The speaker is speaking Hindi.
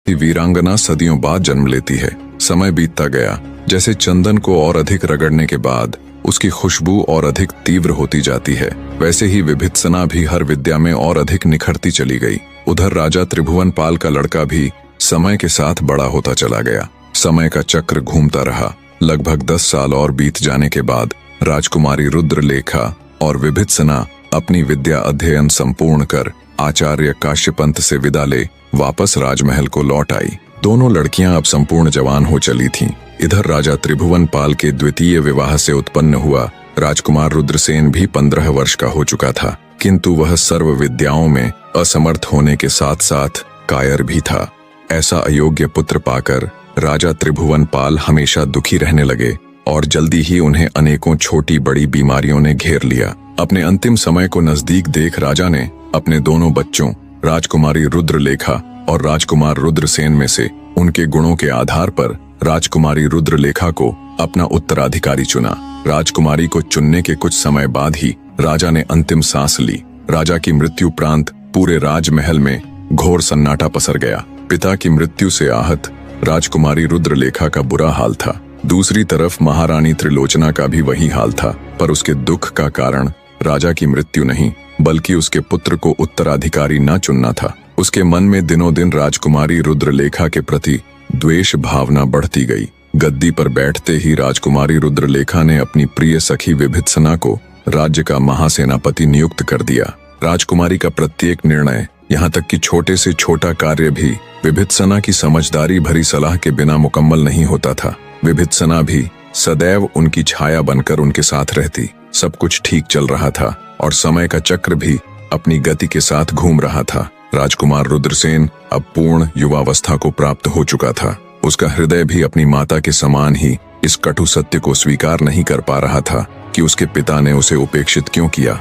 कि वीरांगना सदियों बाद जन्म लेती है। समय बीतता गया, जैसे चंदन को और अधिक रगड़ने के बाद उसकी खुशबू और अधिक तीव्र होती जाती है, वैसे ही विभित्सना भी हर विद्या में और अधिक निखरती चली गई। उधर राजा त्रिभुवन पाल का लड़का भी समय के साथ बड़ा होता चला गया। समय का चक्र घूमता रहा। लगभग 10 साल और बीत जाने के बाद राजकुमारी रुद्रलेखा और विभित्सना अपनी विद्या अध्ययन संपूर्ण कर आचार्य काश्यपंत से विदा ले वापस राजमहल को लौट आई। दोनों लड़कियां अब संपूर्ण जवान हो चली थीं। इधर राजा त्रिभुवन पाल के द्वितीय विवाह से उत्पन्न हुआ राजकुमार रुद्रसेन भी 15 वर्ष का हो चुका था, किंतु वह सर्व विद्याओं में असमर्थ होने के साथ साथ कायर भी था। ऐसा अयोग्य पुत्र पाकर राजा त्रिभुवन पाल हमेशा दुखी रहने लगे और जल्दी ही उन्हें अनेकों छोटी बड़ी बीमारियों ने घेर लिया। अपने अंतिम समय को नजदीक देख राजा ने अपने दोनों बच्चों राजकुमारी रुद्रलेखा और राजकुमार रुद्रसेन में से उनके गुणों के आधार पर राजकुमारी रुद्रलेखा को अपना उत्तराधिकारी चुना। राजकुमारी को चुनने के कुछ समय बाद ही राजा ने अंतिम सांस ली। राजा की मृत्यु उपरांत पूरे राजमहल में घोर सन्नाटा पसर गया। पिता की मृत्यु से आहत राजकुमारी रुद्रलेखा का बुरा हाल था। दूसरी तरफ महारानी त्रिलोचना का भी वही हाल था, पर उसके दुख का कारण राजा की मृत्यु नहीं, बल्कि उसके पुत्र को उत्तराधिकारी न चुनना था। उसके मन में दिनों दिन राजकुमारी रुद्रलेखा के प्रति द्वेष भावना बढ़ती गई। गद्दी पर बैठते ही राजकुमारी रुद्रलेखा ने अपनी प्रिय सखी विभित्सना को राज्य का महासेनापति नियुक्त कर दिया। राजकुमारी का प्रत्येक निर्णय, यहाँ तक कि छोटे से छोटा कार्य भी विभित्सना की समझदारी भरी सलाह के बिना मुकम्मल नहीं होता था। विभित्सना भी सदैव उनकी छाया बनकर उनके साथ रहती। सब कुछ ठीक चल रहा था और समय का चक्र भी अपनी गति के साथ घूम रहा था। राजकुमार रुद्रसेन अब पूर्ण युवावस्था को प्राप्त हो चुका था। उसका हृदय भी अपनी माता के समान ही इस कटु सत्य को स्वीकार नहीं कर पा रहा था कि उसके पिता ने उसे उपेक्षित क्यों किया।